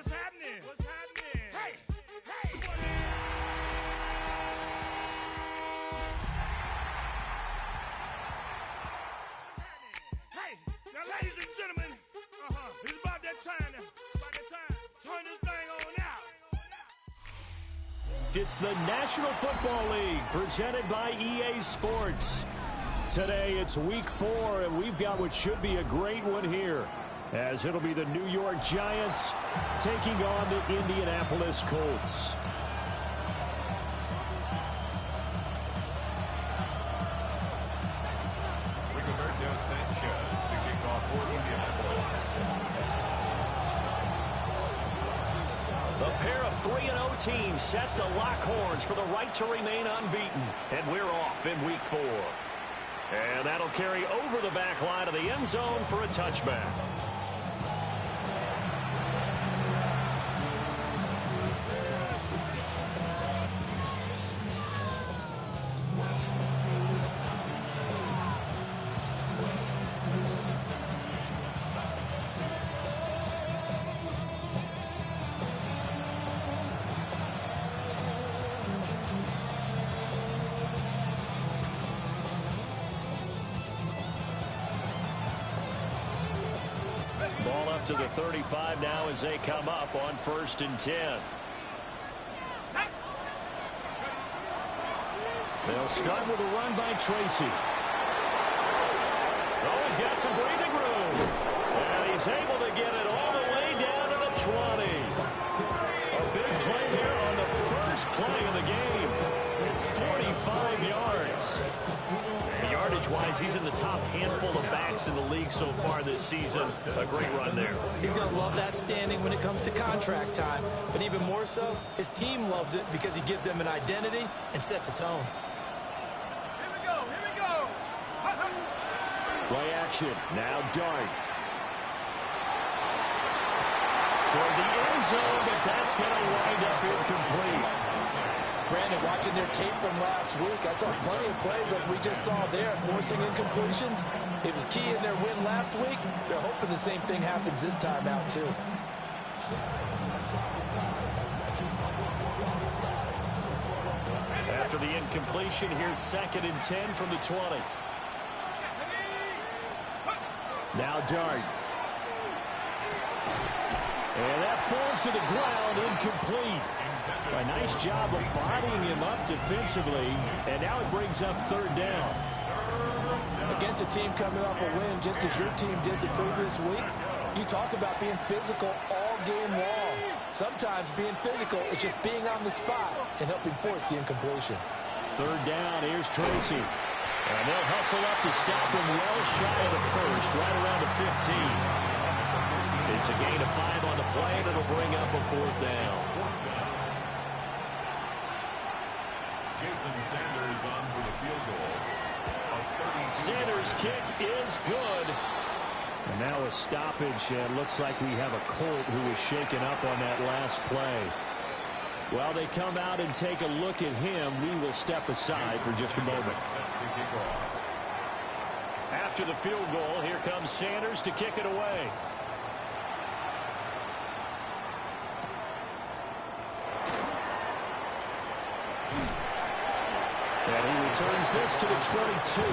What's happening? What's happening? Hey! Hey! Now, ladies and gentlemen, it's about that time. Turn this thing on out. It's the National Football League presented by EA Sports. Today it's week 4, and we've got what should be a great one here, as it'll be the New York Giants taking on the Indianapolis Colts. A pair of 3-0 teams set to lock horns for the right to remain unbeaten, and we're off in week 4. And that'll carry over the back line of the end zone for a touchback. Ball up to the 35 now as they come up on 1st and 10. They'll start with a run by Tracy. Oh, he's got some breathing room. And he's able to get it all the way down to the 20. A big play there on the first play of the game. 45 yards. Yardage-wise, he's in the top handful of backs in the league so far this season. A great run there. He's going to love that standing when it comes to contract time. But even more so, his team loves it because he gives them an identity and sets a tone. Here we go. Play action. Now Dart. Toward the end zone, but that's going to wind up incomplete. Brandon, watching their tape from last week, I saw plenty of plays like we just saw there, forcing incompletions. It was key in their win last week. They're hoping the same thing happens this time out, too. After the incompletion, here's 2nd and 10 from the 20. Now Dart. And that falls to the ground, incomplete. A nice job of bodying him up defensively, and now it brings up 3rd down. Against a team coming off a win, just as your team did the previous week, you talk about being physical all game long. Sometimes being physical is just being on the spot and helping force the incompletion. 3rd down, here's Tracy. And they'll hustle up to stop him well shy of the first, right around the 15. It's a gain of 5 on the play, and it'll bring up a 4th down. Sanders on for the field goal. Sanders' kick is good. And now a stoppage, and looks like we have a Colt who was shaken up on that last play. While they come out and take a look at him, we will step aside for just a moment. After the field goal, here comes Sanders to kick it away. And he returns this to the 22.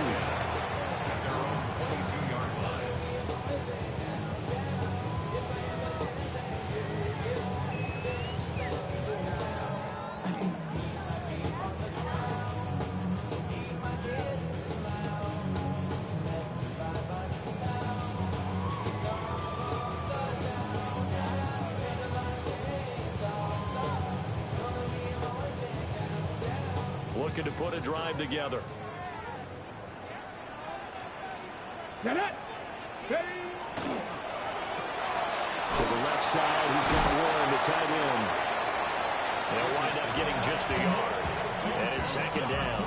Looking to put a drive together. Get it. To the left side, he's got Warren, the tight end. They'll wind up getting just a yard. And it's 2nd down.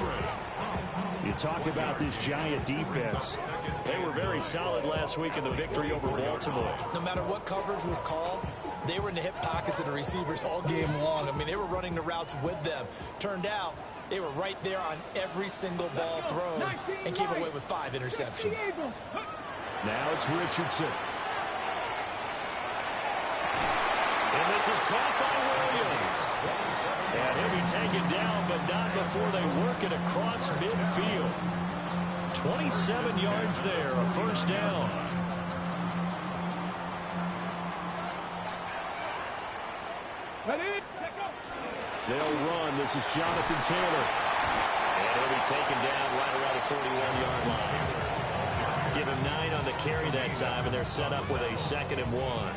You talk about this Giant defense. They were very solid last week in the victory over Baltimore. No matter what coverage was called, they were in the hip pockets of the receivers all game long. I mean, they were running the routes with them. Turned out, they were right there on every single ball thrown and came away with 5 interceptions. Now it's Richardson. And this is caught by Williams. And he'll be taken down, but not before they work it across midfield. 27 yards there, a first down. They'll run. This is Jonathan Taylor. And he'll be taken down right around the 41-yard line. Give him 9 on the carry that time, and they're set up with a 2nd and 1.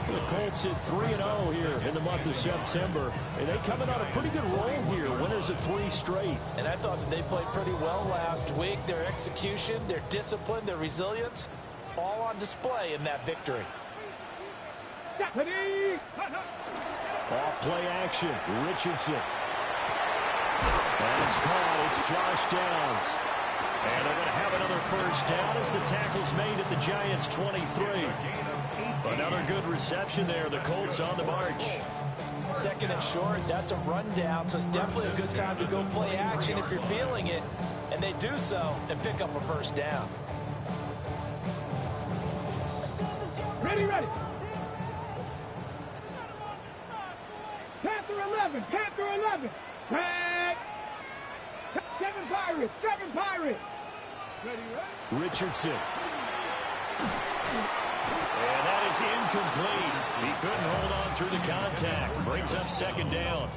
The Colts hit 3-0 here in the month of September, and they coming on a pretty good roll here. Winners of 3 straight. And I thought that they played pretty well last week. Their execution, their discipline, their resilience, all on display in that victory. Off play action. Richardson. And it's caught. It's Josh Downs. And they're going to have another first down as the tackle's made at the Giants' 23. Another good reception there. The Colts on the march. 2nd and short. That's a rundown, so it's definitely a good time to go play action if you're feeling it. And they do so and pick up a first down. Ready. Panther 11. Back. 7 Pirates. Ready. Richardson. And that is incomplete. He couldn't hold on through the contact. Brings up 2nd down.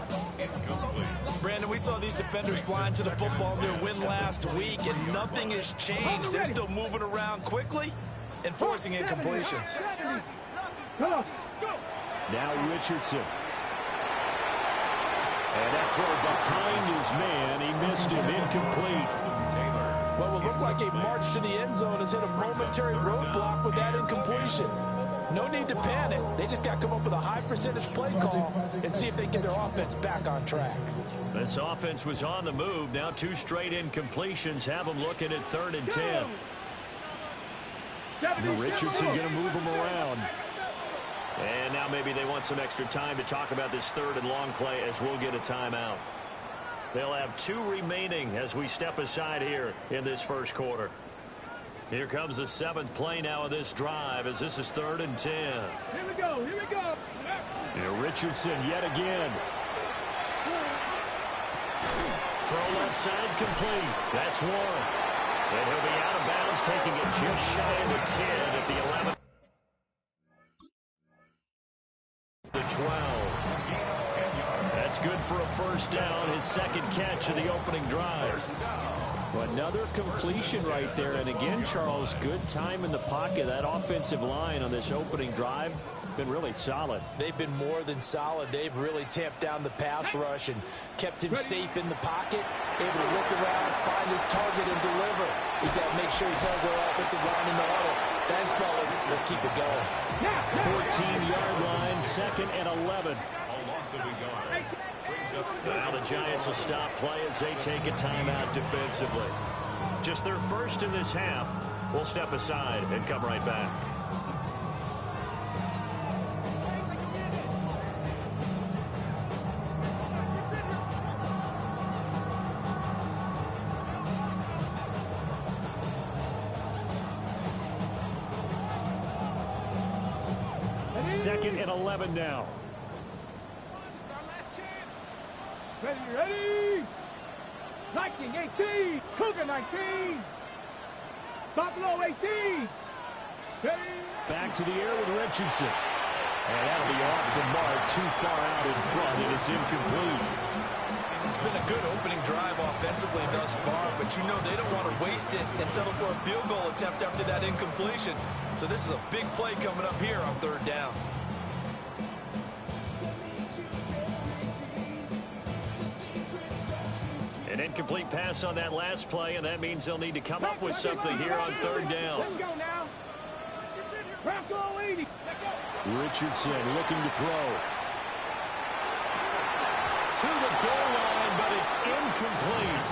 Brandon, we saw these defenders flying to the football in their win last week, and nothing has changed. They're still moving around quickly and forcing incompletions. Come on. Now Richardson. And that throw behind his man. He missed him. Incomplete. What will look like a march to the end zone has hit a momentary roadblock with that incompletion. No need to panic. They just got to come up with a high percentage play call and see if they get their offense back on track. This offense was on the move. Now 2 straight incompletions have them looking at 3rd and 10. Richardson going to move him around. And now maybe they want some extra time to talk about this 3rd and long play as we'll get a timeout. They'll have 2 remaining as we step aside here in this first quarter. Here comes the 7th play now of this drive as this is 3rd and 10. Here we go. Here Richardson yet again. Throw left side complete. That's 1. And he'll be out of bounds, taking it just shy of the 10 at the 11. The 12. That's good for a first down, his 2nd catch of the opening drive. Another completion right there. And again, Charles, good time in the pocket. That offensive line on this opening drive been really solid. They've been more than solid. They've really tamped down the pass rush and kept him safe in the pocket, able to look around, find his target, and deliver. He's got to make sure he tells their offensive line in the huddle, thanks, fellas. Let's keep it going. 14-yard line, 2nd and 11. Now the Giants will stop play as they take a timeout defensively. Just their first in this half. We'll step aside and come right back. Second and 11 now. Ready. Viking 18. Cougar 19. Buffalo 18. Ready. Back to the air with Richardson. And that'll be off the mark, too far out in front, and it's incomplete. It's been a good opening drive offensively thus far, but you know they don't want to waste it and settle for a field goal attempt after that incompletion. So this is a big play coming up here on 3rd down. An incomplete pass on that last play, and that means they'll need to come up with something here on 3rd down. Let's go now. Bronco 80. Richardson looking to throw. To the goal line, but it's incomplete.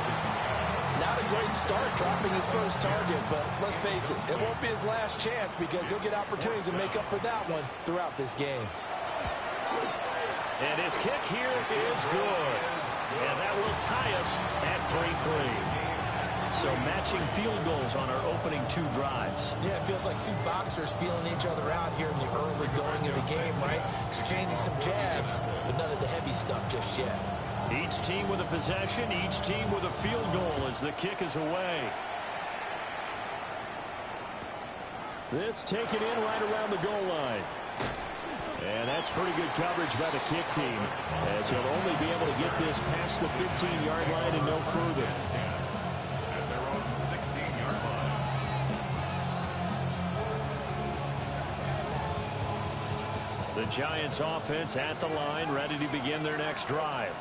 Not a great start dropping his first target, but let's face it, it won't be his last chance because he'll get opportunities to make up for that one throughout this game. And his kick here is good. And that will tie us at 3-3. So matching field goals on our opening 2 drives. Yeah, it feels like 2 boxers feeling each other out here in the early going of the game, right? Exchanging some jabs, but none of the heavy stuff just yet. Each team with a possession, each team with a field goal as the kick is away. This taken in right around the goal line. And that's pretty good coverage by the kick team, as he'll only be able to get this past the 15-yard line and no further. At their own 16-yard line. The Giants offense at the line, ready to begin their next drive.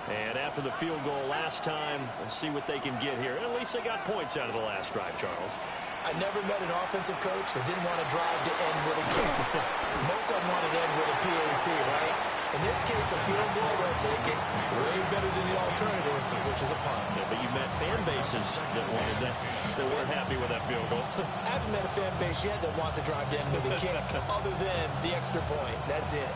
And after the field goal last time, we'll see what they can get here. At least they got points out of the last drive, Charles. I never met an offensive coach that didn't want to drive to end with a kick. Most of them wanted to end with a PAT, right? In this case, a field goal, they'll take it way better than the alternative, which is a punt. Yeah, but you met fan bases that wanted that, that weren't happy with that field goal. I haven't met a fan base yet that wants to drive to end with a kick, other than the extra point. That's it.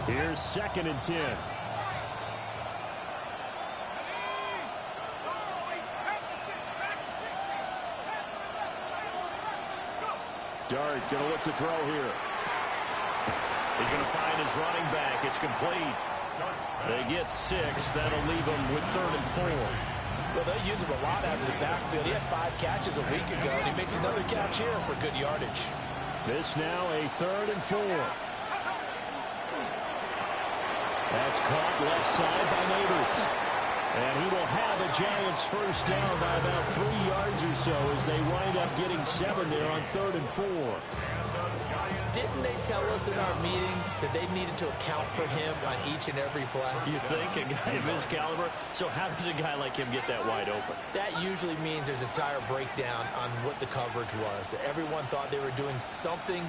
Here's 2nd and 10. Dart going to look to throw here. He's going to find his running back. It's complete. They get 6. That'll leave them with 3rd and 4. Well, they use him a lot out of the backfield. He had 5 catches a week ago, and he makes another catch here for good yardage. This now a 3rd and 4. That's caught left side by Neighbors. And he will have a Giants first down by about 3 yards or so as they wind up getting 7 there on 3rd and 4. Didn't they tell us in our meetings that they needed to account for him on each and every play? You think a guy of his caliber? So how does a guy like him get that wide open? That usually means there's a tire breakdown on what the coverage was. That everyone thought they were doing something,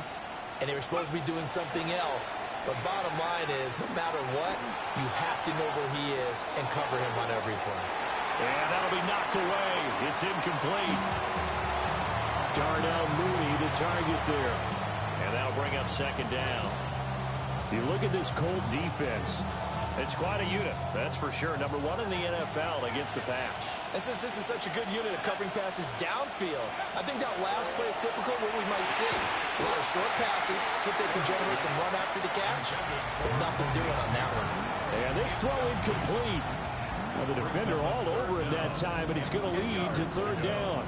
and they were supposed to be doing something else. But bottom line is, no matter what, you have to know where he is and cover him on every play. And that'll be knocked away. It's incomplete. Darnell Mooney, the target there. And that'll bring up 2nd down. You look at this Colt defense. It's quite a unit, that's for sure. Number 1 in the NFL against the pass. And since this is such a good unit of covering passes downfield, I think that last play is typical of what we might see. A lot of short passes, see if they can generate some run after the catch, but nothing doing on that one. And this throw incomplete. Well, the defender all over him that time, and it's going to lead to 3rd down.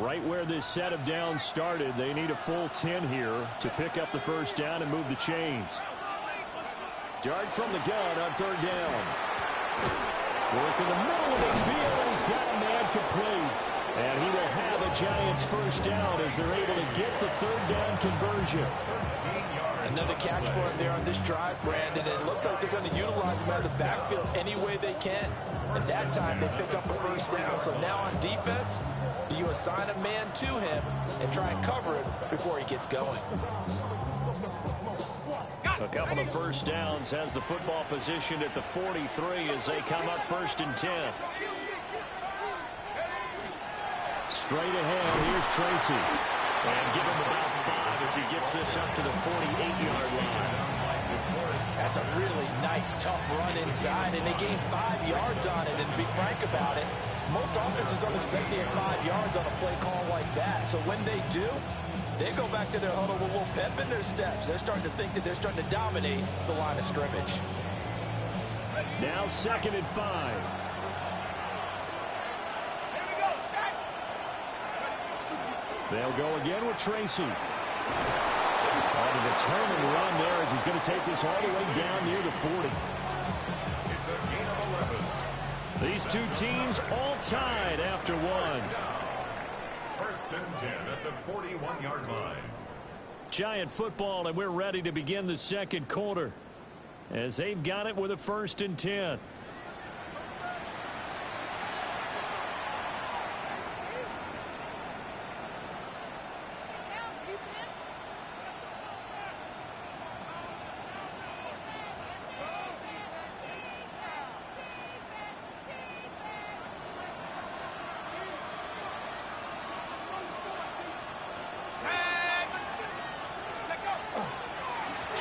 Right where this set of downs started, they need a full 10 here to pick up the first down and move the chains. Dart from the gun on 3rd down. Work in the middle of the field, and he's got a man complete. And he will have a Giants first down as they're able to get the 3rd down conversion. Another catch for him there on this drive, Brandon. And it looks like they're going to utilize him out of the backfield any way they can. And that time they pick up a first down. So now on defense, you assign a man to him and try and cover him before he gets going. A couple of first downs, has the football positioned at the 43 as they come up 1st and 10. Straight ahead, here's Tracy. And give him about 5 as he gets this up to the 48-yard line. That's a really nice, tough run inside, and they gained 5 yards on it. And to be frank about it, most offenses don't expect to get 5 yards on a play call like that. So when they do, they go back to their huddle with a little pep in their steps. They're starting to think that they're starting to dominate the line of scrimmage. Now 2nd and 5. They'll go again with Tracy. On a determined run there as he's going to take this all the way down near the 40. It's a gain of 11. These two teams all tied after 1. 1st and 10 at the 41-yard line. Giant football, and we're ready to begin the 2nd quarter as they've got it with a 1st and 10.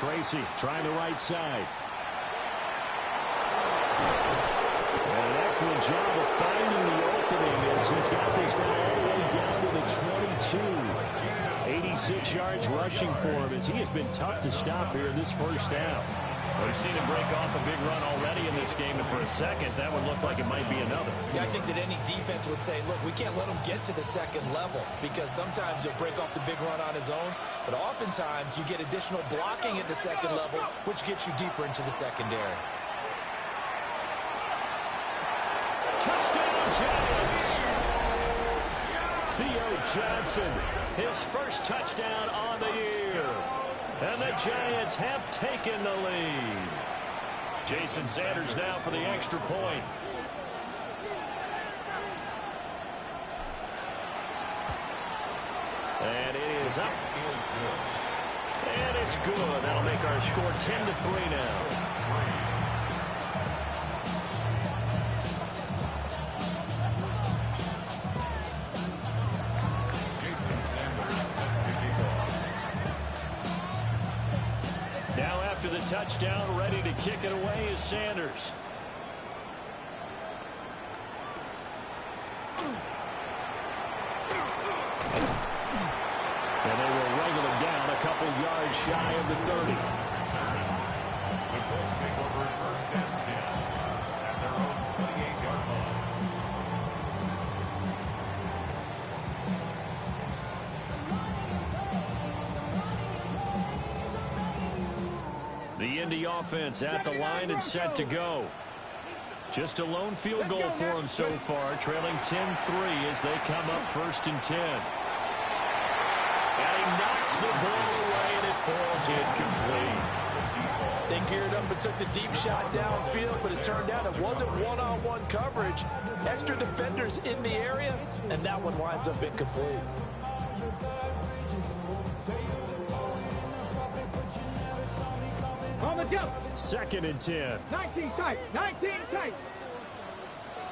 Tracy trying the right side. And an excellent job of finding the opening as he's got this now all the way down to the 22. 86 yards rushing for him as he has been tough to stop here in this first half. Well, we've seen him break off a big run already in this game, and for a second, that would look like it might be another. Yeah, I think that any defense would say, look, we can't let him get to the second level because sometimes he'll break off the big run on his own, but oftentimes you get additional blocking at the second level, which gets you deeper into the secondary. Touchdown, Giants! Theo Johnson, his first touchdown on the year. And the Giants have taken the lead. Jason Sanders now for the extra point. And it is up. And it's good. That'll make our score 10-3 now. After the touchdown, ready to kick it away is Sanders. And they will wrangle him down a couple yards shy of the 30. The Colts take over first and 10 at their own 28-yard line. The Indy offense at the line and set to go. Just a lone field goal for him so far, trailing 10-3 as they come up first and 10. And he knocks the ball away, and it falls incomplete. They geared up and took the deep shot downfield, but it turned out it wasn't one-on-one coverage. Extra defenders in the area, and that one winds up incomplete. On the jump. Second and 10. 19 tight. 19 tight.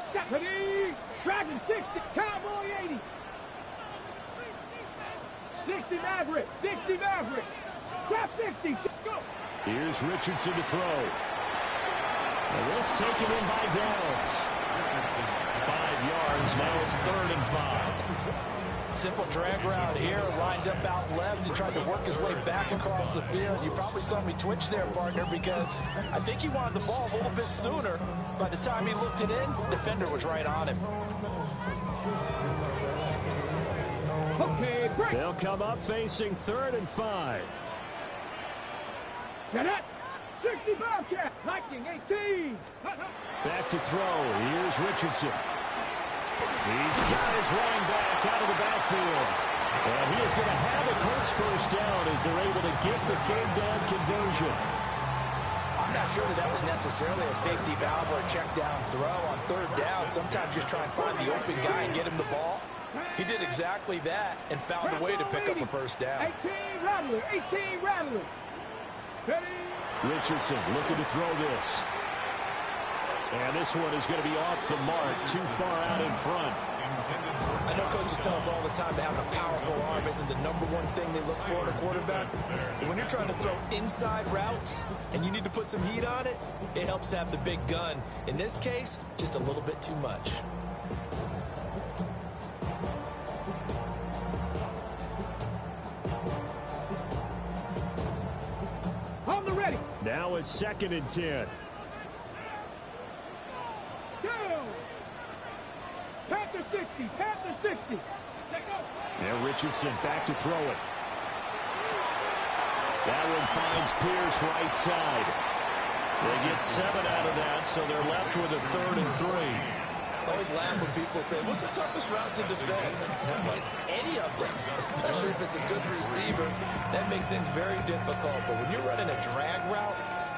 Stephanie. Dragon 60. Cowboy 80. 60 Maverick. 60 Maverick. Trap 60. Go. Here's Richardson to throw. And this taken in by Downs. 5 yards. Now it's 3rd and 5. Simple drag route here, lined up out left and tried to work his way back across the field. You probably saw me twitch there, partner, because I think he wanted the ball a little bit sooner. By the time he looked it in, defender was right on him. Okay, break. They'll come up facing 3rd and 5. Get it. 60 Bobcat. Lightning 18. Back to throw. Here's Richardson. He's got his running back out of the backfield. And he is going to have the Colts first down as they're able to get the 3rd down conversion. I'm not sure that was necessarily a safety valve or a check down throw on 3rd down. Sometimes just try and find the open guy and get him the ball. He did exactly that and found a way to pick up a first down. 18 Rattler. 18 Rattler. Richardson looking to throw this. And this one is going to be off the mark, too far out in front. I know coaches tell us all the time that having a powerful arm isn't the #1 thing they look for in a quarterback. But when you're trying to throw inside routes and you need to put some heat on it, it helps to have the big gun. In this case, just a little bit too much. On the ready. Now it's 2nd and 10. Panther 60. Panther 60. And Richardson back to throw it. That one finds Pierce right side. They get 7 out of that, so they're left with a 3rd and 3. I always laugh when people say, what's the toughest route to defend? Like any of them, especially if it's a good receiver. That makes things very difficult. But when you're running a drag route,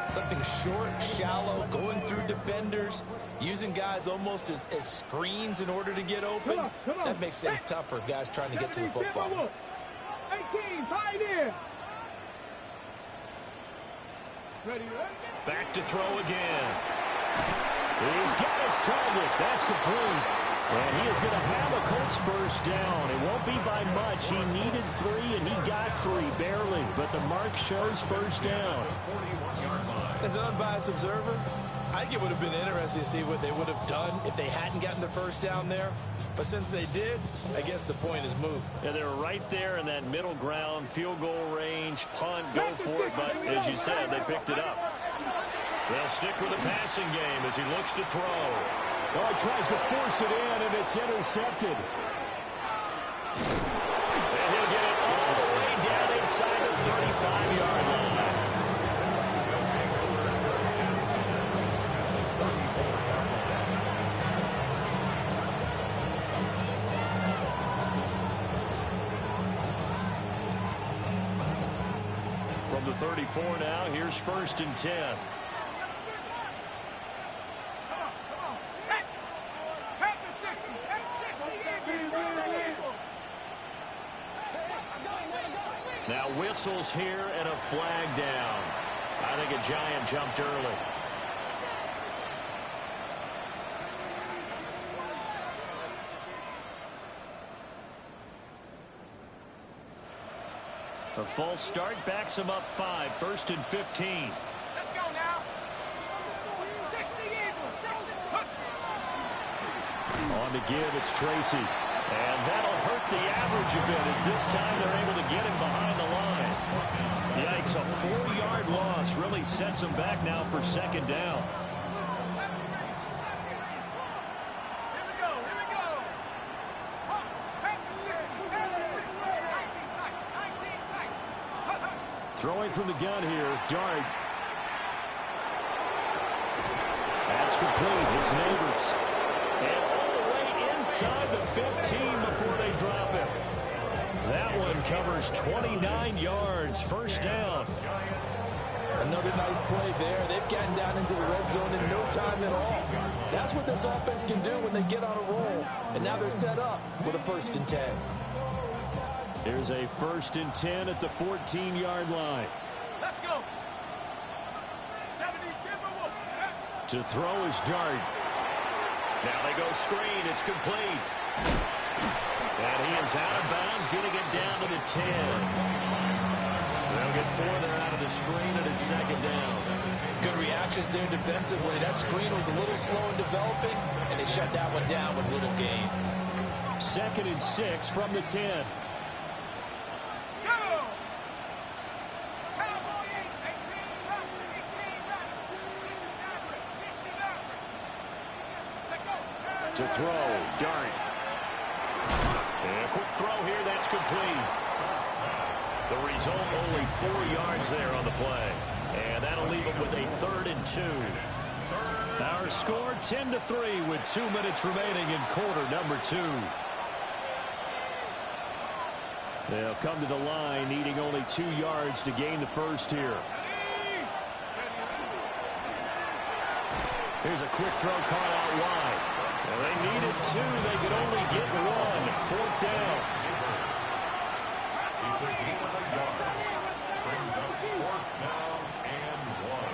something short, shallow, going through defenders, using guys almost as screens in order to get open, come on. that makes things tough for guys trying to get to the football. 18, tight end. Ready. Back to throw again. He's got his target. That's complete. And he is going to have a Colts first down. It won't be by much. He needed 3, and he got 3, barely. But the mark shows first down. As an unbiased observer, I think it would have been interesting to see what they would have done if they hadn't gotten the first down there. But since they did, I guess the point is moot. Yeah, they were right there in that middle ground, field goal range, punt, go for it. But as you said, they picked it up. They'll stick with the passing game as he looks to throw. Oh, he tries to force it in, and it's intercepted. And he'll get it all the way down inside the 35-yard line. From the 34 now, here's 1st and 10. Now whistles here and a flag down. I think a Giant jumped early. A false start backs him up 5, 1st and 15. Let's go now. 60 Eagles, 60. On to give, it's Tracy. And that'll hurt the average a bit as this time they're able to get him behind the line. Yikes, a 4-yard loss really sets him back now for 2nd down. Here we go. Throwing from the gun here, Dart. That's complete. It's Neighbors. And all the way inside the 15 before they drop it. That one covers 29 yards. 1st down. Another nice play there. They've gotten down into the red zone in no time at all. That's what this offense can do when they get on a roll. And now they're set up with a 1st and 10. Here's a 1st and 10 at the 14-yard line. Let's go. 70 To throw is Dart. Now they go screen. It's complete. And he is out of bounds, getting it down to the 10. They'll get 4 there out of the screen, and it's 2nd down. Good reactions there defensively. That screen was a little slow in developing, and they shut that one down with little gain. 2nd and 6 from the 10. To throw, Dart. And a quick throw here, that's complete. The result, only 4 yards there on the play. And that'll leave them with a 3rd and 2. Our score 10-3 with 2 minutes remaining in quarter number 2. They'll come to the line, needing only 2 yards to gain the first here. Here's a quick throw caught out wide. Well, they needed 2. They could only get 1. 4th down. He's a gain of a yard. Brings up 4th down and 1.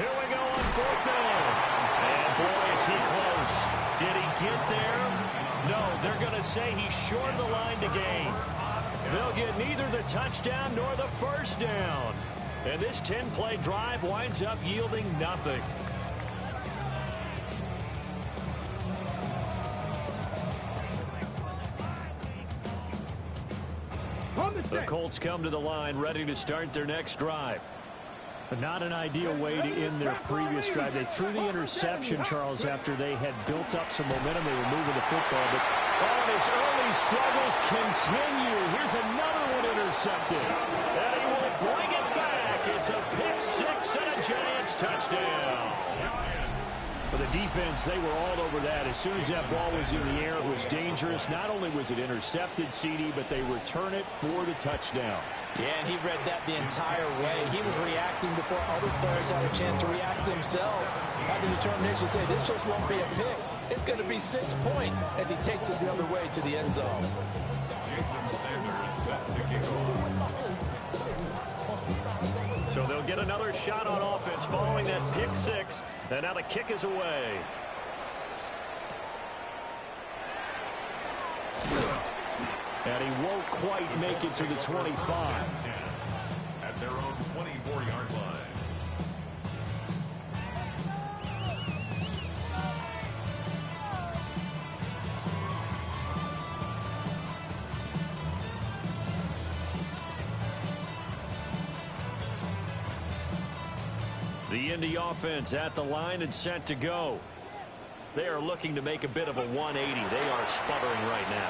Here we go on 4th down. And boy, is he close. Did he get there? No, they're going to say he's short of the line to gain. They'll get neither the touchdown nor the first down. And this 10-play drive winds up yielding nothing. The Colts come to the line ready to start their next drive. But not an ideal way to end their previous drive. They threw the interception, Charles, after they had built up some momentum. They were moving the football. But and his early struggles continue. Here's another one intercepted. And he will bring it back. It's a pick-6 and a Giants touchdown. For the defense, they were all over that. As soon as that ball was in the air, it was dangerous. Not only was it intercepted, CD, but they return it for the touchdown. Yeah, and he read that the entire way. He was reacting before other players had a chance to react themselves. Had the determination to say, this just won't be a pick. It's going to be 6 points as he takes it the other way to the end zone. Jason Sanders set to kick off. So they'll get another shot on offense following that pick-6. And now the kick is away. And he won't quite make it to the 25. At their own 24-yard line. The Indy offense at the line and set to go. They are looking to make a bit of a 180. They are sputtering right now.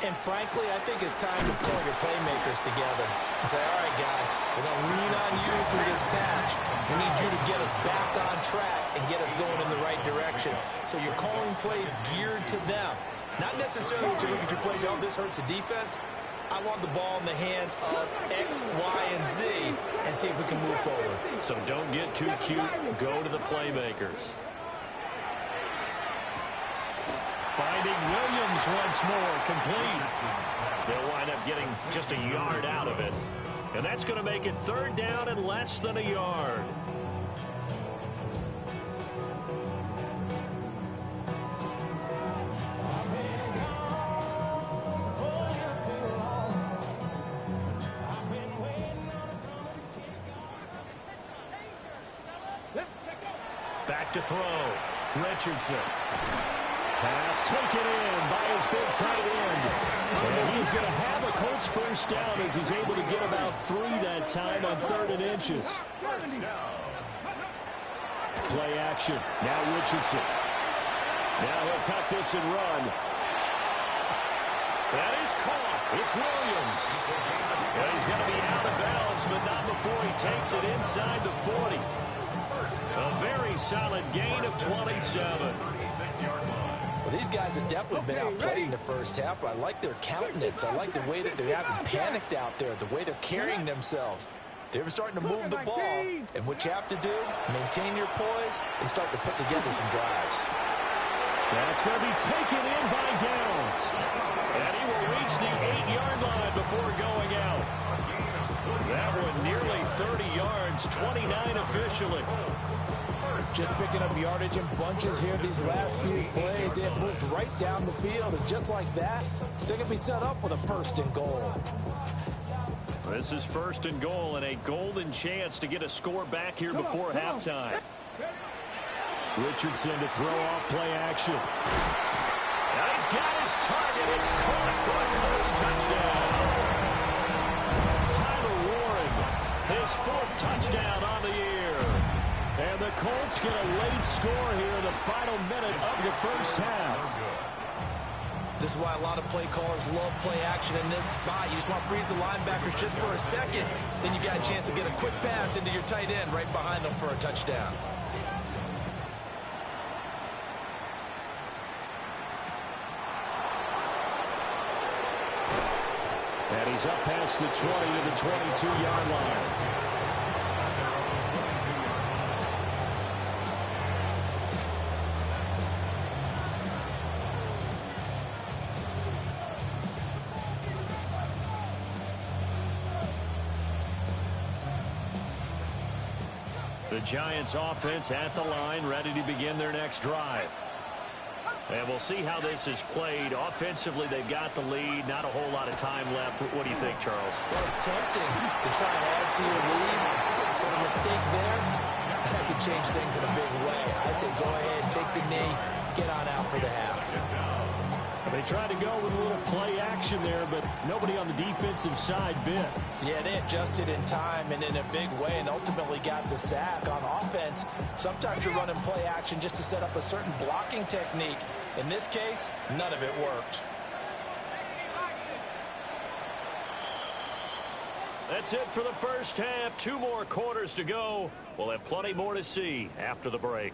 And frankly, I think it's time to pull your playmakers together and say, all right, guys, we're going to lean on you through this patch. We need you to get us back on track and get us going in the right direction. So you're calling plays geared to them. Not necessarily to look at your plays, oh, this hurts the defense. I want the ball in the hands of X, Y, and Z and see if we can move forward. So don't get too cute. Go to the playmakers. Finding Williams once more, complete. They'll wind up getting just a yard out of it. And that's going to make it third down and less than a yard. Back to throw. Richardson. Pass taken in by his big tight end. And he's going to have a Colts first down as he's able to get about 3 that time on 3rd and inches. Play action. Now Richardson. Now he'll tuck this and run. That is caught. It's Williams. And he's going to be out of bounds, but not before he takes it inside the 40. A very solid gain of 27. Well, these guys have definitely been outplayed in the first half. I like their countenance. I like the way that they're having panicked out there, the way they're carrying themselves. They're starting to move the ball, and what you have to do, maintain your poise and start to put together some drives. That's going to be taken in by Downs. And he will reach the 8-yard line before going out. That one nearly 30 yards, 29 officially. Just picking up yardage in bunches here these last few plays. They have moved right down the field, and just like that, they're going to be set up with a 1st and goal. This is 1st and goal and a golden chance to get a score back here before halftime. Richardson to throw off play action. Now he's got his target. It's caught for a Colts touchdown. Tyler Warren, his 4th touchdown on the year. And the Colts get a late score here in the final minute of the first half. This is why a lot of play callers love play action in this spot. You just want to freeze the linebackers just for a second. Then you got a chance to get a quick pass into your tight end right behind them for a touchdown. And he's up past the 20 to the 22-yard line. The Giants offense at the line, ready to begin their next drive. And we'll see how this is played. Offensively, they've got the lead. Not a whole lot of time left. What do you think, Charles? Well, it's tempting to try and add to your lead. But a mistake there, that could change things in a big way. I say go ahead, take the knee, get on out for the half. They tried to go with a little play action there, but nobody on the defensive side bit. Yeah, they adjusted in time and in a big way and ultimately got the sack. On offense, sometimes you're running play action just to set up a certain blocking technique. In this case, none of it worked. That's it for the first half. 2 more quarters to go. We'll have plenty more to see after the break.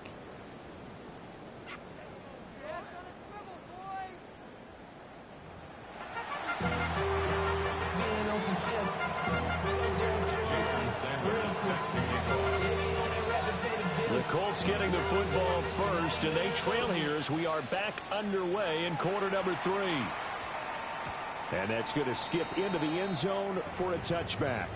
The Colts getting the football first, and they trail here as we are back underway in quarter number 3. And that's going to skip into the end zone for a touchback.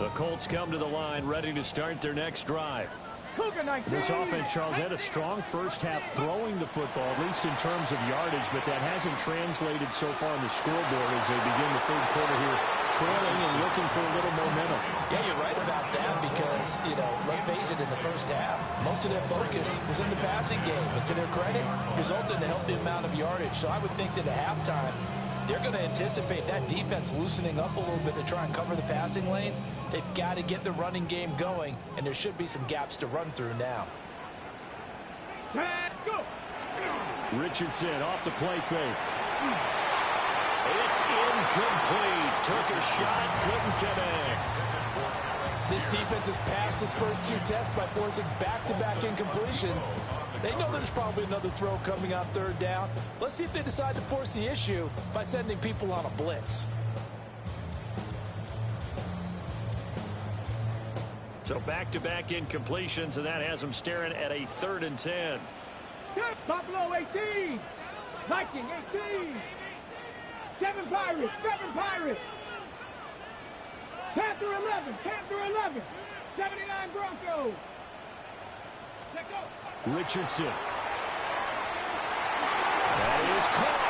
The Colts come to the line ready to start their next drive. Cougar 19. This offense, Charles, had a strong first half throwing the football, at least in terms of yardage, but that hasn't translated so far on the scoreboard as they begin the third quarter here, trailing and looking for a little momentum. Yeah, you're right about that because, let's face it, in the first half, most of their focus was in the passing game. And to their credit, resulted in a healthy amount of yardage. So I would think that at halftime, they're going to anticipate that defense loosening up a little bit to try and cover the passing lanes. They've got to get the running game going, and there should be some gaps to run through now. Let's go. Richardson off the play fake. It's incomplete. Took a shot, couldn't connect. This defense has passed its first two tests by forcing back-to-back incompletions. They know there's probably another throw coming on third down. Let's see if they decide to force the issue by sending people on a blitz. So back-to-back incompletions, and that has them staring at a 3rd and 10. Buffalo 18. Viking 18. 7 Pirates. 7 Pirates. Panther 11. Panther 11. 79 Broncos. Let's go. Richardson. That is caught.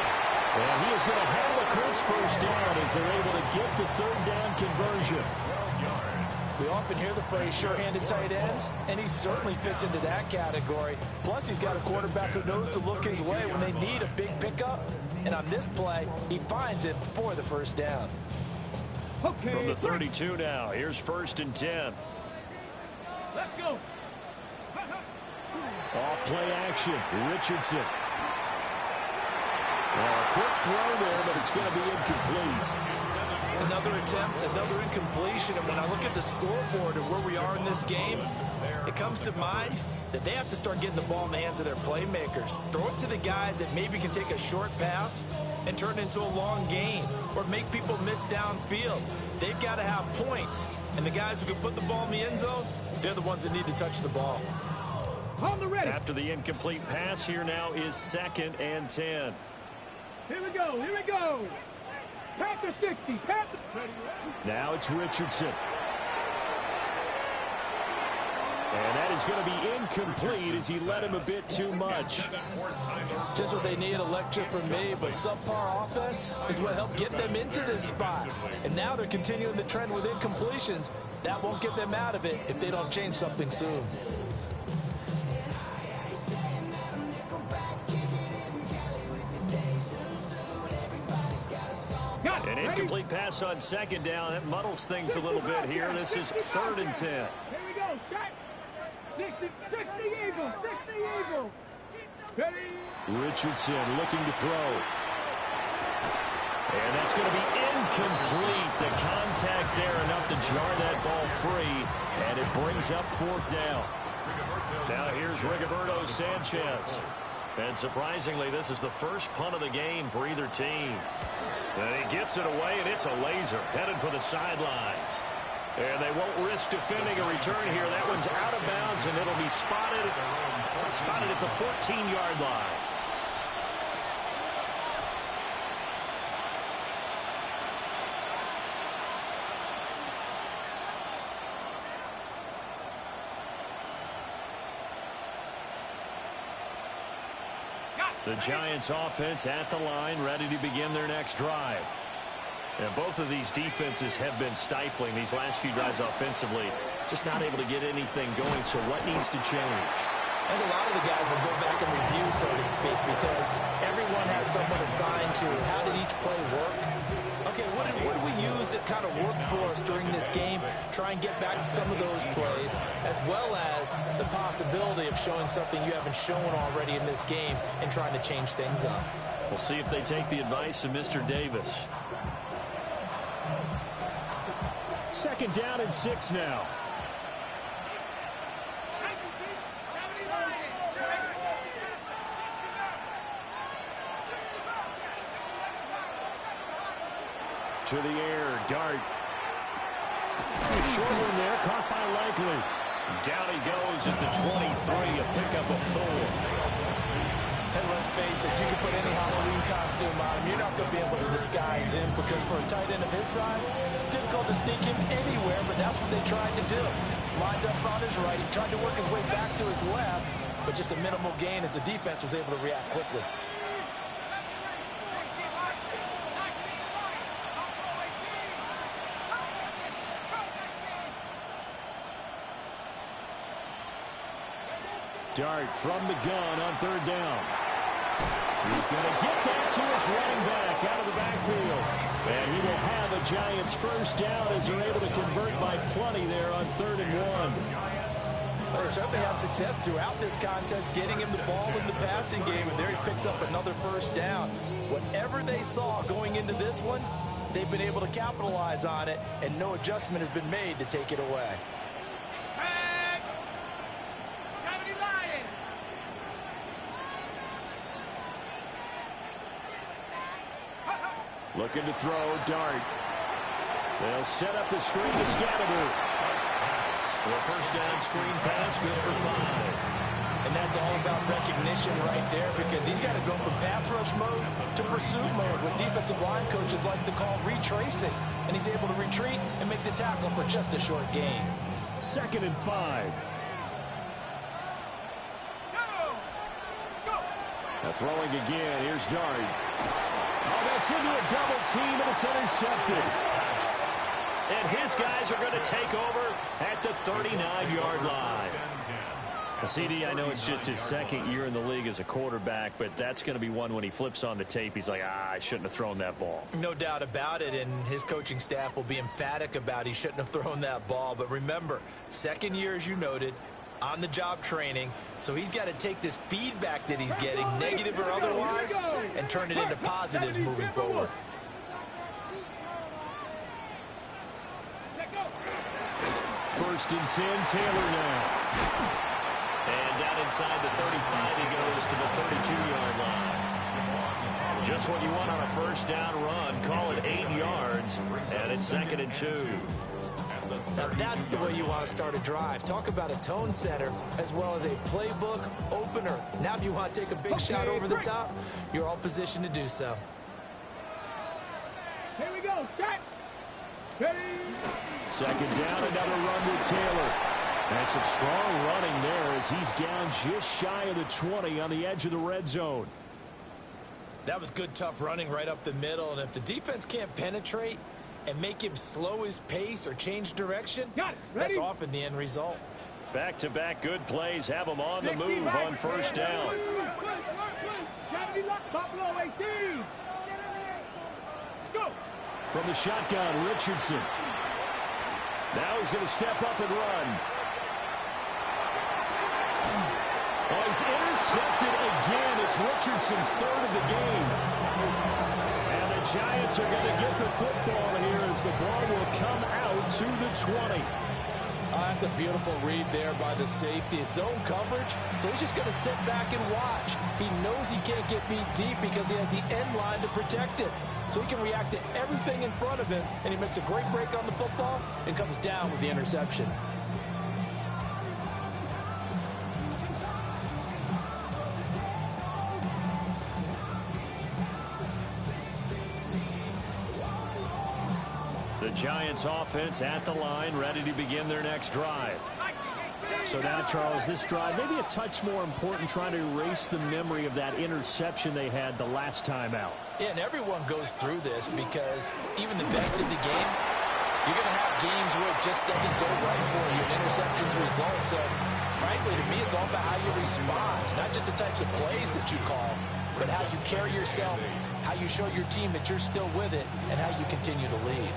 And he is going to have the Colts first down as they're able to get the 3rd down conversion. We often hear the phrase sure-handed tight ends, and he certainly fits into that category. Plus, he's got a quarterback who knows to look his way when they need a big pickup. And on this play, he finds it for the first down. Okay. From the 32 now, here's 1st and 10. Let's go. Off play action, Richardson. Well, a quick throw there, but it's going to be incomplete. Another attempt, another incompletion, and when I look at the scoreboard and where we are in this game, it comes to mind that they have to start getting the ball in the hands of their playmakers. Throw it to the guys that maybe can take a short pass and turn it into a long gain or make people miss downfield. They've got to have points, and the guys who can put the ball in the end zone, they're the ones that need to touch the ball. On the ready. After the incomplete pass, here now is 2nd and 10. Here we go. Here we go. Panther 60. Panther. Now it's Richardson. And that is going to be incomplete as he led him a bit too much. Just what they need, a lecture from me, but subpar offense is what helped get them into this spot. And now they're continuing the trend with incompletions. That won't get them out of it if they don't change something soon. An incomplete pass on 2nd down. That muddles things a little bit here. This is 3rd and 10. Here we go. Strike. 60 Eagles. 60 Eagles. Ready. Richardson looking to throw. And that's going to be incomplete. The contact there enough to jar that ball free. And it brings up 4th down. Now here's Rigoberto Sanchez. And surprisingly, this is the first punt of the game for either team. And he gets it away, and it's a laser headed for the sidelines. And they won't risk defending a return here. That one's out of bounds, and it'll be spotted at the 14-yard line. The Giants offense at the line, ready to begin their next drive. And both of these defenses have been stifling these last few drives offensively. Just not able to get anything going, so what needs to change? I think a lot of the guys will go back and review, so to speak, because everyone has someone assigned to how did each play work. Okay, what did we use that kind of worked for us during this game? Try and get back to some of those plays, as well as the possibility of showing something you haven't shown already in this game and trying to change things up. We'll see if they take the advice of Mr. Davis. 2nd down and 6 now. To the air, Dart. Short one there, caught by Likely. Down he goes at the 23, a pickup of 4. And let's face it, you can put any Halloween costume on him. You're not going to be able to disguise him because for a tight end of his size, difficult to sneak him anywhere, but that's that's what they tried to do. Lined up on his right, tried to work his way back to his left, but just a minimal gain as the defense was able to react quickly. Dart from the gun on third down. He's going to get that to his running back out of the backfield. And he will have a Giants first down as they're able to convert by plenty there on 3rd and 1. Well, they certainly had success throughout this contest, getting him the ball in the passing game, and there he picks up another first down. Whatever they saw going into this one, they've been able to capitalize on it, and no adjustment has been made to take it away. Looking to throw, Dart. They'll set up the screen to Scatterby. The first down screen pass, good for 5. And that's all about recognition right there, because he's got to go from pass rush mode to pursuit mode, what defensive line coaches like to call retracing. And he's able to retreat and make the tackle for just a short gain. 2nd and 5. Now throwing again. Here's Dart. Oh, that's into a double team, and it's intercepted. And his guys are going to take over at the 39-yard line. CD, I know it's just his 2nd year in the league as a quarterback, but that's going to be one when he flips on the tape, he's like, I shouldn't have thrown that ball. No doubt about it, and his coaching staff will be emphatic about he shouldn't have thrown that ball. But remember, 2nd year, as you noted, on-the-job training, so he's got to take this feedback that he's getting, negative or otherwise, and turn it into positives moving forward. First and 10, Taylor now. And down inside the 35, he goes to the 32-yard line. Just what you want on a first down run. Call it 8 yards, and it's 2nd and 2. Now that's the way you want to start a drive. Talk about a tone setter as well as a playbook opener. Now if you want to take a big shot over the top, you're all positioned to do so. Here we go. Set. Ready. 2nd down, another run with Taylor. And some strong running there as he's down just shy of the 20 on the edge of the red zone. That was good, tough running right up the middle. And if the defense can't penetrate and make him slow his pace or change direction, that's often the end result. Back-to-back good plays have him on the move on first down. From the shotgun, Richardson. Now he's going to step up and run. Oh, he's intercepted again. It's Richardson's 3rd of the game. And the Giants are going to get the football here as the ball will come out to the 20. That's a beautiful read there by the safety. It's zone coverage, so he's just going to sit back and watch. He knows he can't get beat deep because he has the end line to protect it. So he can react to everything in front of him, and he makes a great break on the football and comes down with the interception. The Giants offense at the line, ready to begin their next drive. So now, Charles, this drive maybe a touch more important, trying to erase the memory of that interception they had the last time out. Yeah, and everyone goes through this because even the best in the game, you're going to have games where it just doesn't go right for you, and interceptions result. So, frankly, to me, it's all about how you respond, not just the types of plays that you call, but how you carry yourself, how you show your team that you're still with it, and how you continue to lead.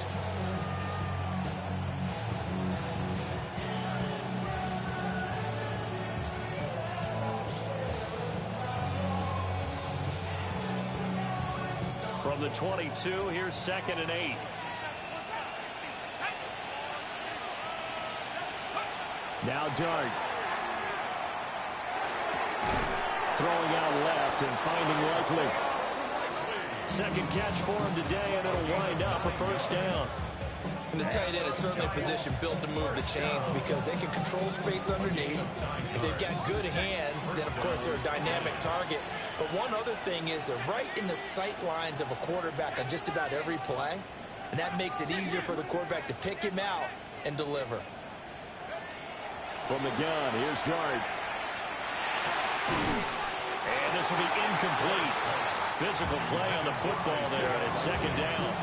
From the 22, here's 2nd and 8. Now Dart. Throwing out left and finding Likely. Second catch for him today, and it'll wind up a first down. And the tight end is certainly a position built to move the chains because they can control space underneath. If they've got good hands, then, of course, they're a dynamic target. But one other thing is they're right in the sight lines of a quarterback on just about every play. And that makes it easier for the quarterback to pick him out and deliver. From the gun, here's Dart. And this will be incomplete. Physical play on the football there, and it's second down.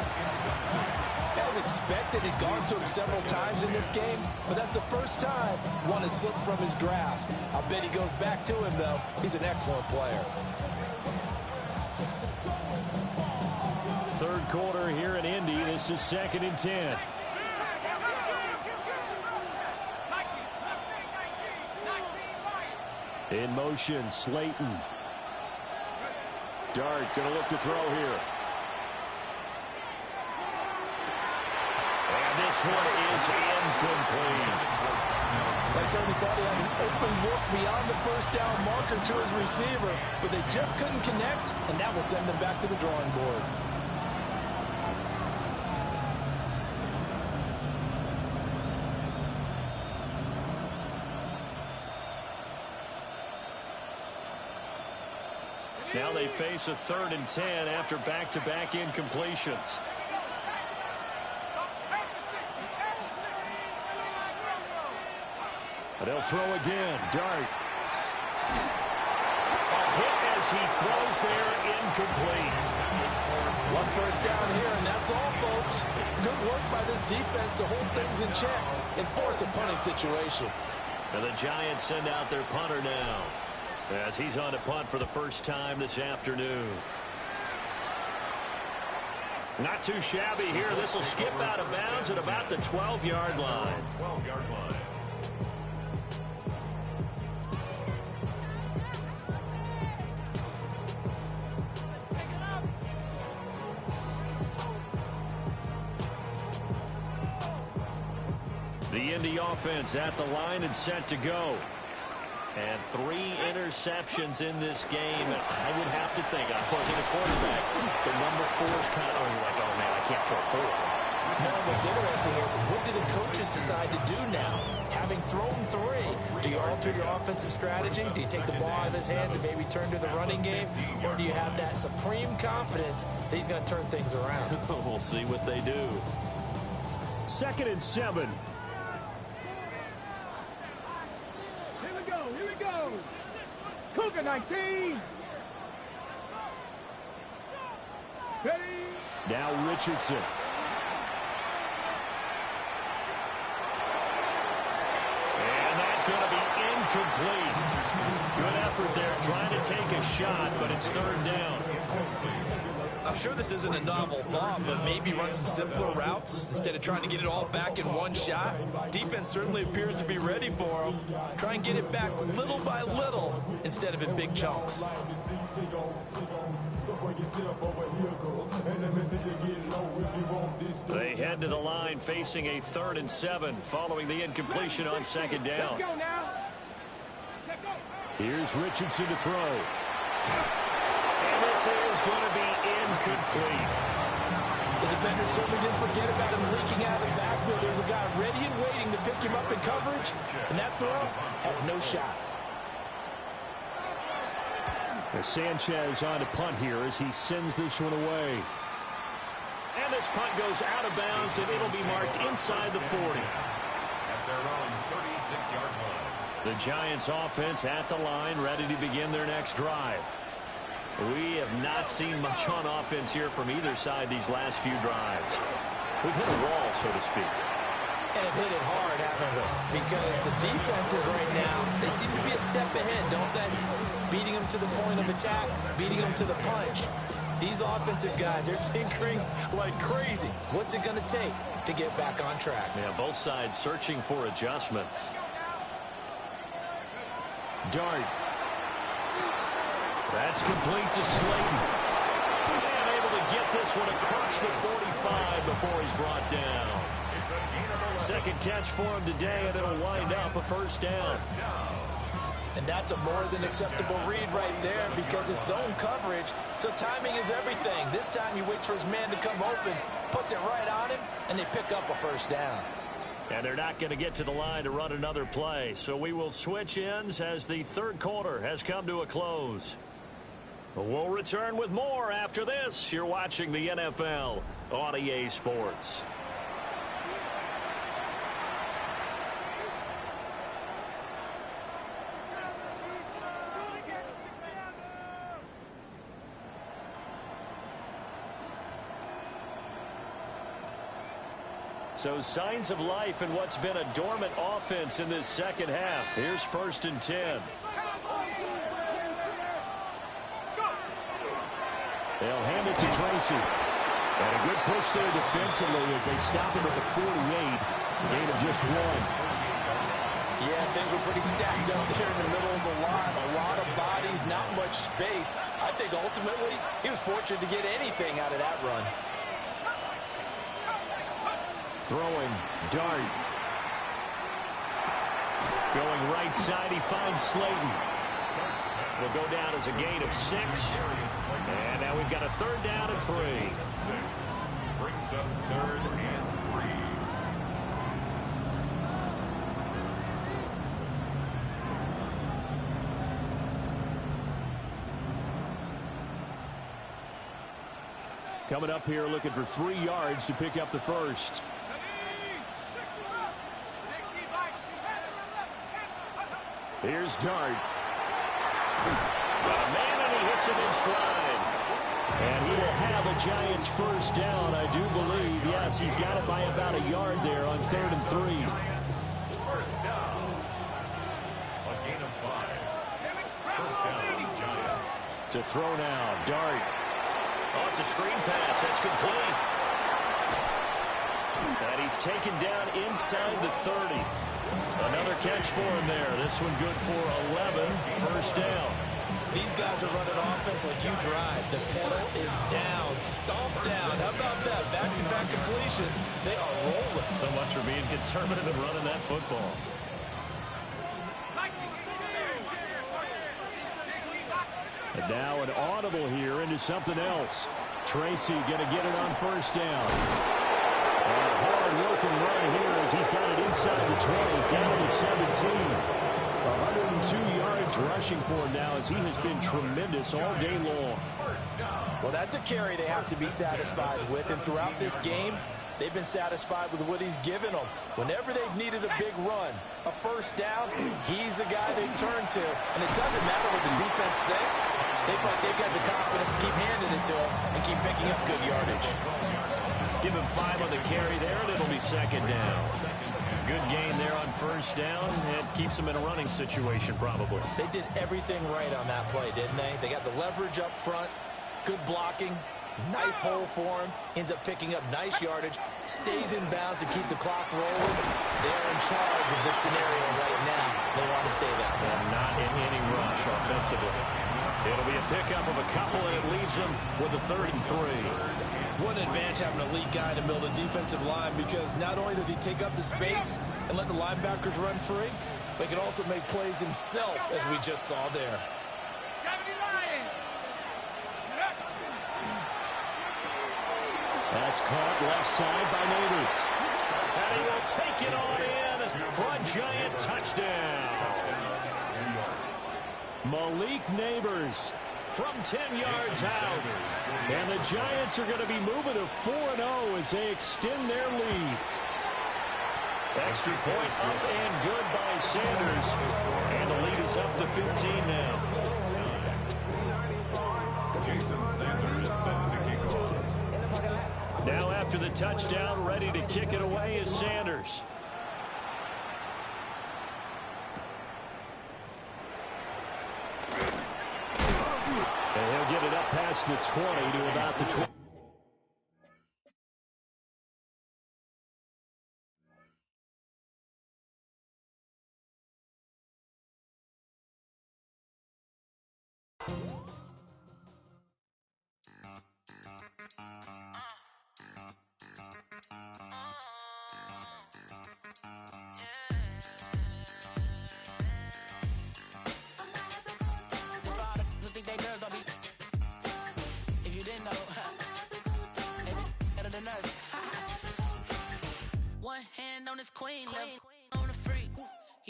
As expected, he's gone to him several times in this game, but that's the first time one has slipped from his grasp. I'll bet he goes back to him, though. He's an excellent player. Third quarter here in Indy. This is 2nd and 10. In motion, Slayton. Dart going to look to throw here. And this one is incomplete. I certainly thought he had an open look beyond the first down marker to his receiver, but they just couldn't connect, and that will send them back to the drawing board. Now they face a 3rd and 10 after back-to-back incompletions. But he'll throw again. Dart. A hit as he throws there, incomplete. One first down here, and that's all, folks. Good work by this defense to hold things in check and force a punting situation. And the Giants send out their punter now, as he's on to punt for the first time this afternoon. Not too shabby here. This will skip out of bounds at about the 12-yard line. 12-yard line. The Indy offense at the line and set to go. And 3 interceptions in this game. I would have to think, opposing a quarterback, the number 4 is kind of, like, oh, man, I can't throw 4. No, what's interesting is, what do the coaches decide to do now? Having thrown 3, do you alter your offensive strategy? Do you take the ball out of his hands and maybe turn to the running game? Or do you have that supreme confidence that he's going to turn things around? We'll see what they do. 2nd and 7. Here we go. Cougar 19. Ready. Now Richardson. And that's going to be incomplete. Good effort there trying to take a shot, but it's 3rd down. I'm sure this isn't a novel thought, but maybe run some simpler routes instead of trying to get it all back in one shot. Defense certainly appears to be ready for him. Try and get it back little by little instead of in big chunks. They head to the line facing a 3rd and 7 following the incompletion on 2nd down. Let's go now. Let's go. Here's Richardson to throw. And this is going to be incomplete. The defender certainly didn't forget about him leaking out of the backfield. There's a guy ready and waiting to pick him up in coverage, and that throw had no shot. Sanchez on to punt here as he sends this one away. And this punt goes out of bounds, and it'll be marked inside the 40. At their own 36-yard line. The Giants offense at the line, ready to begin their next drive. We have not seen much on offense here from either side these last few drives. We've hit a wall, so to speak. And have hit it hard, haven't we? Because the defenses right now, they seem to be a step ahead, don't they? Beating them to the point of attack, beating them to the punch. These offensive guys, they're tinkering like crazy. What's it going to take to get back on track? Yeah, both sides searching for adjustments. Dart. That's complete to Slayton. And able to get this one across the 45 before he's brought down. Second catch for him today, and it'll wind up a 1st down. And that's a more than acceptable read right there because it's zone coverage, so timing is everything. This time he waits for his man to come open, puts it right on him, and they pick up a 1st down. And they're not going to get to the line to run another play, so we will switch ends as the 3rd quarter has come to a close. We'll return with more after this. You're watching the NFL on EA Sports. So signs of life in what's been a dormant offense in this second half. Here's 1st and 10. They'll hand it to Tracy. And a good push there defensively as they stop him at the 48. Gain of just 1. Yeah, things were pretty stacked up there in the middle of the line. A lot of bodies, not much space. I think ultimately he was fortunate to get anything out of that run. Throwing, Dart. Going right side, he finds Slayton. Will go down as a gain of 6. And now we've got a 3rd down and 3. 6 brings up 3rd and 3. Coming up here looking for 3 yards to pick up the first. Here's Dart. Man, and he hits him in stride. And he will have a Giants first down, I do believe. Yes, he's got it by about a yard there on 3rd and 3. First down. A gain of 5. First down, Giants. To throw now, Dart. Oh, it's a screen pass. That's complete. And he's taken down inside the 30. Another catch for him there. This one good for 11. First down. These guys are running offense like you drive. The pedal is down, stomped down. How about that? Back-to-back completions. They are rolling. So much for being conservative and running that football. And now an audible here into something else. Tracy going to get it on first down. And a hard-working run here as he's got it inside the 20, down to 17. 102 yards rushing for him now as he has been tremendous all day long. Well, that's a carry they have to be satisfied with. And throughout this game, they've been satisfied with what he's given them. Whenever they've needed a big run, a first down, he's the guy they turn to. And it doesn't matter what the defense thinks. They've got the confidence to keep handing it to him and keep picking up good yardage. Give him 5 on the carry there, and it'll be second down. Good gain there on first down. It keeps them in a running situation, probably. They did everything right on that play, didn't they? They got the leverage up front, good blocking, nice hole for him, ends up picking up nice yardage, stays in bounds to keep the clock rolling. They're in charge of this scenario right now. They want to stay that way. And not in any rush offensively. It'll be a pickup of a couple, and it leaves them with a 3rd and 3. What an advantage having an elite guy in the middle of the defensive line, because not only does he take up the space and let the linebackers run free, but he can also make plays himself, as we just saw there. That's caught left side by Neighbors. And he will take it on in for a Giant touchdown. Malik Neighbors from 10 yards out. And the Giants are going to be moving to 4-0 as they extend their lead. Extra point up and good by Sanders. And the lead is up to 15 now. Jason Sanders set to kick off. Now after the touchdown, ready to kick it away is Sanders. And he'll get it up past the 20 to about the 20.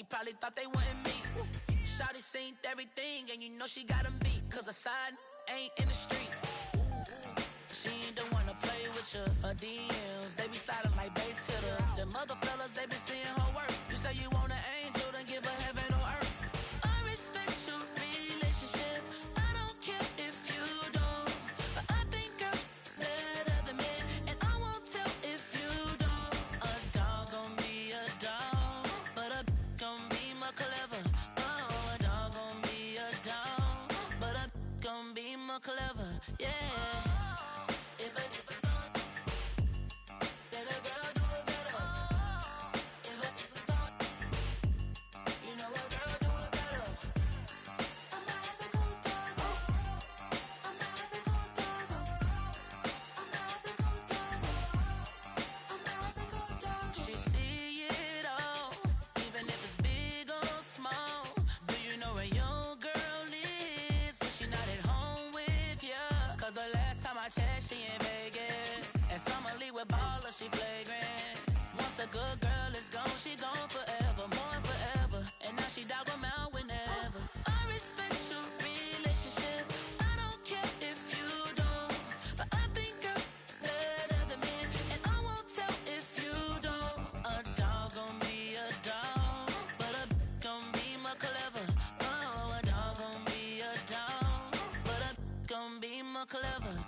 Probably thought they wanted me. Shawty seen everything, and you know she got him beat. Cause her side ain't in the streets. She ain't the one to play with you. Her DMs, they be sliding like base hitters. Them other fellas, they be seeing her work. You say you want an angel, then give her heaven or earth. I respect your relationship. I don't care if you don't. But I think girls better than men. And I won't tell if you don't. clever, yeah. If a girl do it better. If a you know a girl do it better. I'm about to go down. I'm about to go down. I'm about to go down. I'm about to go down. She see it all, even if it's big or small. Do you know where your girl is when she not at home with ya? Cause the last time I checked, she in Vegas. And Summer Lee with baller, she flagrant. Once a good girl is gone, she gone forever, more forever. And now she dog 'em out whenever. I respect your relationship. I don't care if you don't. But I think you're better than me. And I won't tell if you don't. A dog gon' be a dog. But a gon' be more clever. Oh, a dog gon' be a dog. But a gon' be more clever.